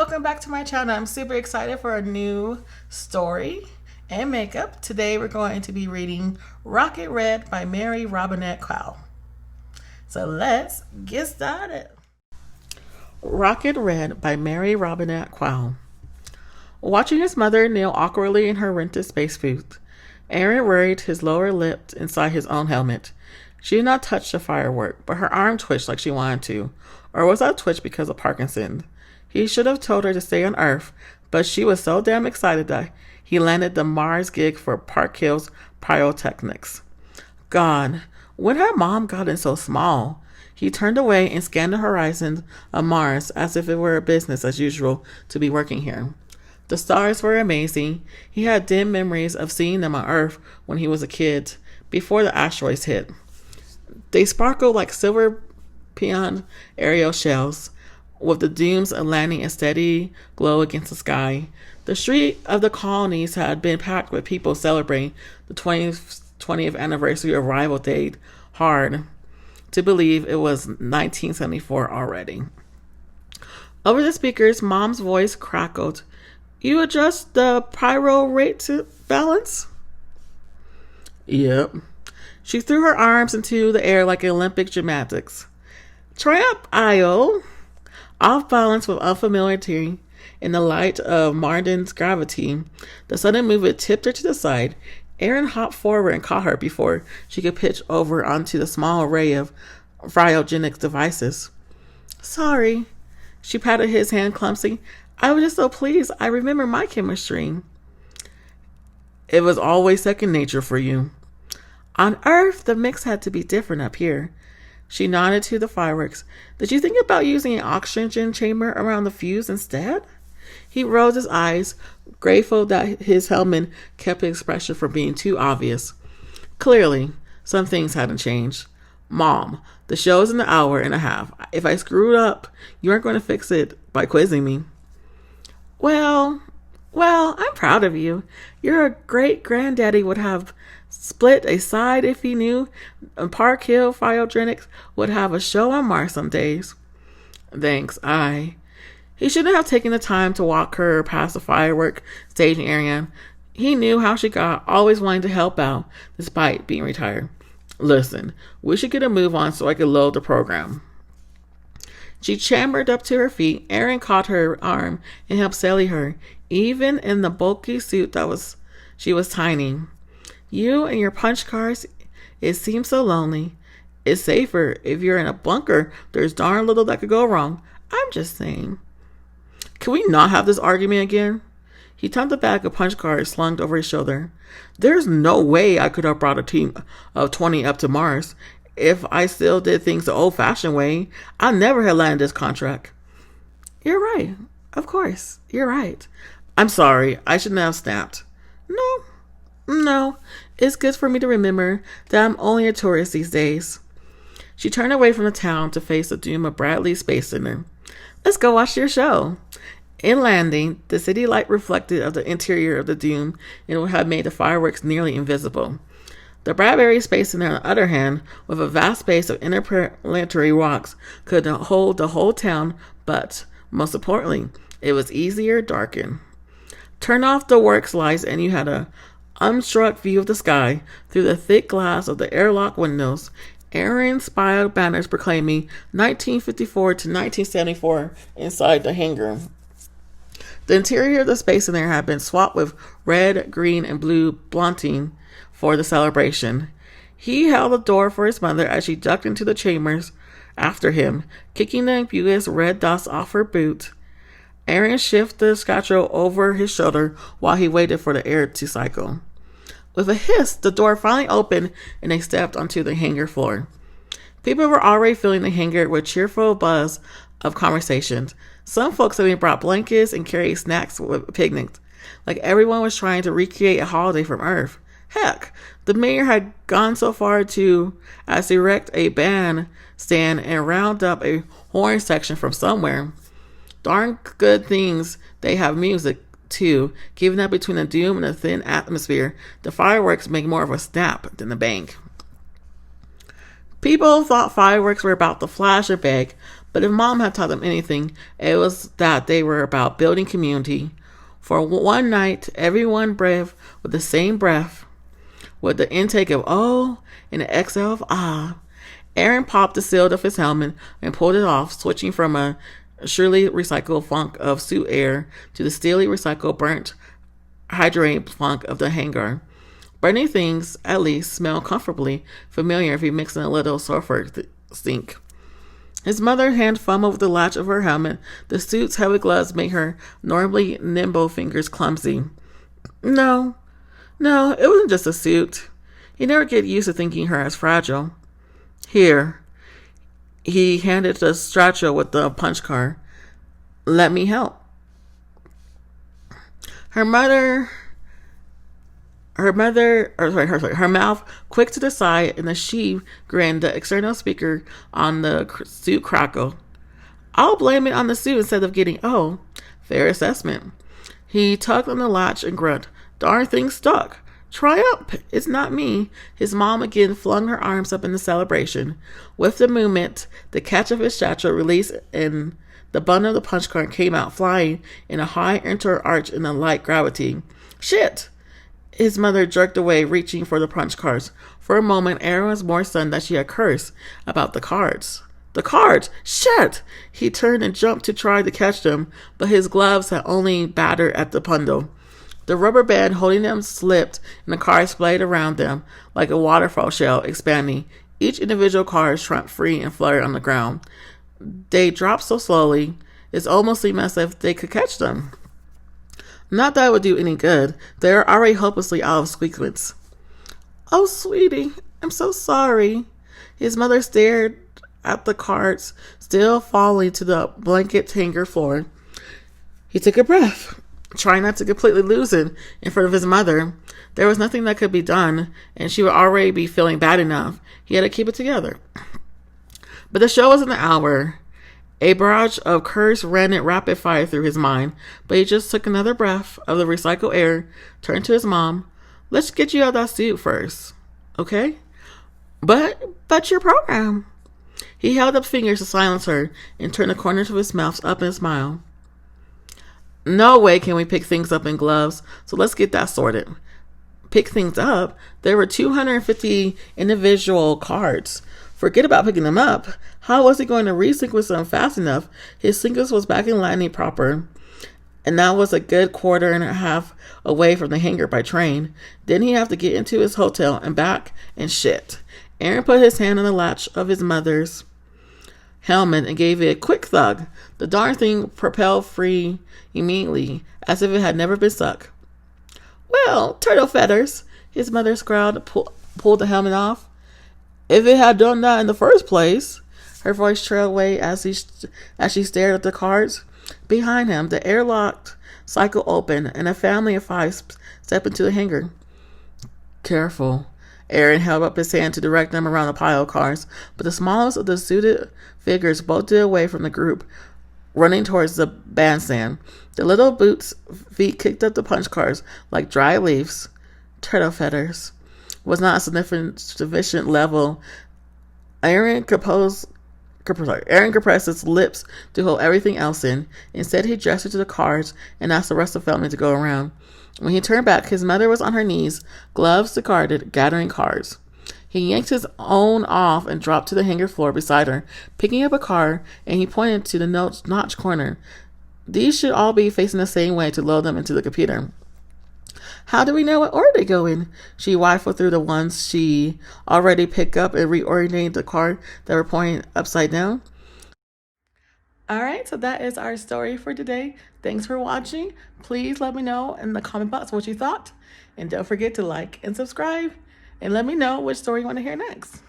welcome back to my channel. I'm super excited for a new story and makeup. Today we're going to be reading Rocket Red by Mary Robinette Kowal. So let's get started. Rocket Red by Mary Robinette Kowal. Watching his mother kneel awkwardly in her rented spacesuit, Aaron worried his lower lip inside his own helmet. She did not touch the firework, but her arm twitched like she wanted to. Or was that twitch because of Parkinson? He should have told her to stay on Earth, but she was so damn excited that he landed the Mars gig for Park Hill's Pyrotechnics. God, when had Mom gotten so small? He turned away and scanned the horizon of Mars as if it were a business as usual to be working here. The stars were amazing. He had dim memories of seeing them on Earth when he was a kid, before the asteroids hit. They sparkled like silver peon aerial shells, with the dooms of landing a steady glow against the sky. The street of the colonies had been packed with people celebrating the 20th anniversary of arrival date. Hard to believe it was 1974 already. Over the speakers, Mom's voice crackled. You adjust the pyro rate to balance? Yep. She threw her arms into the air like Olympic gymnastics. Tramp aisle. Off balance with unfamiliarity in the light of Marden's gravity, the sudden movement tipped her to the side. Aaron hopped forward and caught her before she could pitch over onto the small array of cryogenic devices. Sorry. She patted his hand clumsily. I was just so pleased. I remember my chemistry. It was always second nature for you. On Earth, the mix had to be different up here. She nodded to the fireworks. Did you think about using an oxygen chamber around the fuse instead? He rolled his eyes, grateful that his helmet kept his expression from being too obvious. Clearly, some things hadn't changed. Mom, the show is in an hour and a half. If I screwed up, you aren't going to fix it by quizzing me. Well, I'm proud of you. Your great-granddaddy would have split a side if he knew Park Hill Pyrotechnics would have a show on Mars some days. Thanks, He shouldn't have taken the time to walk her past the firework staging area. He knew how she got, always wanting to help out, despite being retired. Listen, we should get a move on so I can load the program. She chambered up to her feet. Aaron caught her arm and helped sally her, even in the bulky suit she was tiny. You and your punch cards, it seems so lonely. It's safer if you're in a bunker. There's darn little that could go wrong. I'm just saying. Can we not have this argument again? He tucked the bag of punch cards slung over his shoulder. There's no way I could have brought a team of 20 up to Mars. If I still did things the old-fashioned way, I never had landed this contract. You're right. Of course. You're right. I'm sorry. I shouldn't have snapped. No. It's good for me to remember that I'm only a tourist these days. She turned away from the town to face the doom of Bradley Space Center. Let's go watch your show. In landing, the city light reflected of the interior of the Doom and had made the fireworks nearly invisible. The Bradbury Space Center, on the other hand, with a vast space of interplanetary rocks, could hold the whole town, but, most importantly, it was easier darkened. Turn off the works lights and you had a unstruck view of the sky through the thick glass of the airlock windows. Aaron spied banners proclaiming 1954 to 1974 inside the hangar. The interior of the space center had been swapped with red, green, and blue blunting for the celebration. He held the door for his mother as she ducked into the chambers after him, kicking the ambiguous red dust off her boot. Aaron shifted the schedule over his shoulder while he waited for the air to cycle. With a hiss, the door finally opened and they stepped onto the hangar floor. People were already filling the hangar with cheerful buzz of conversations. Some folks had brought blankets and carried snacks with picnics, like everyone was trying to recreate a holiday from Earth. Heck, the mayor had gone so far as to erect a band stand and round up a horn section from somewhere. Darn good things they have music, too. Given that between the doom and the thin atmosphere, the fireworks make more of a snap than a bang. People thought fireworks were about the flash or big, but if Mom had taught them anything, it was that they were about building community. For one night, everyone breathed with the same breath, with the intake of oh and the exhale of ah. Aaron popped the seal of his helmet and pulled it off, switching from a surely recycled funk of suit air to the steely recycled burnt hydrate funk of the hangar. Burning things, at least, smell comfortably familiar if you mix in a little sulfur stink. His mother hand fumbled with the latch of her helmet. The suit's heavy gloves made her normally nimble fingers clumsy. No, it wasn't just a suit. You never get used to thinking her as fragile. Here, he handed the Stracho with the punch card. Let me help. Her mouth quick to the side, and the sheave grinned. The external speaker on the suit crackled. I'll blame it on the suit instead of getting, fair assessment. He tugged on the latch and grunted. Darn thing stuck. Try up. It's not me. His mom again flung her arms up in the celebration. With the movement, the catch of his satchel released and the bundle of the punch card came out flying in a high inter arch in a light gravity. Shit! His mother jerked away, reaching for the punch cards. For a moment, Aaron was more stunned that she had cursed about the cards. The cards! Shit! He turned and jumped to try to catch them, but his gloves had only battered at the bundle. The rubber band holding them slipped, and the cards splayed around them like a waterfall shell, expanding. Each individual card shrunk free and fluttered on the ground. They dropped so slowly, it almost seemed as if they could catch them. Not that it would do any good. They were already hopelessly out of sequence. Oh, sweetie, I'm so sorry. His mother stared at the cards, still falling to the blanket hanger floor. He took a breath, trying not to completely lose it in front of his mother. There was nothing that could be done, and she would already be feeling bad enough. He had to keep it together. But the show was an hour. A barrage of curse ran at rapid fire through his mind, but he just took another breath of the recycled air, turned to his mom. Let's get you out of that suit first, okay? But your program. He held up fingers to silence her and turned the corners of his mouth up in a smile. No way can we pick things up in gloves, so let's get that sorted. Pick things up? There were 250 individual cards. Forget about picking them up. How was he going to resequence them fast enough? His sequence was back in lining proper, and that was a good quarter and a half away from the hangar by train. Didn't he have to get into his hotel and back and shit? Aaron put his hand on the latch of his mother's helmet and gave it a quick thug. The darn thing propelled free immediately, as if it had never been stuck. Well, turtle feathers, his mother scowled, pulled the helmet off. If it had done that in the first place. Her voice trailed away as she stared at the cards. Behind him, the airlocked cycle opened, and a family of 5 stepped into the hangar. Careful. Aaron held up his hand to direct them around the pile of cards, but the smallest of the suited figures bolted away from the group, running towards the bandstand. The little boots' feet kicked up the punch cards like dry leaves. Turtle feathers was not a sufficient level. Aaron compressed his lips to hold everything else in. Instead, he gestured to the cards and asked the rest of the family to go around. When he turned back, his mother was on her knees, gloves discarded, gathering cards. He yanked his own off and dropped to the hangar floor beside her, picking up a card, and he pointed to the notch corner. These should all be facing the same way to load them into the computer. How do we know what order they go in? She rifled through the ones she already picked up and reoriented the card that were pointing upside down. All right, so that is our story for today. Thanks for watching. Please let me know in the comment box what you thought. And don't forget to like and subscribe. And let me know which story you want to hear next.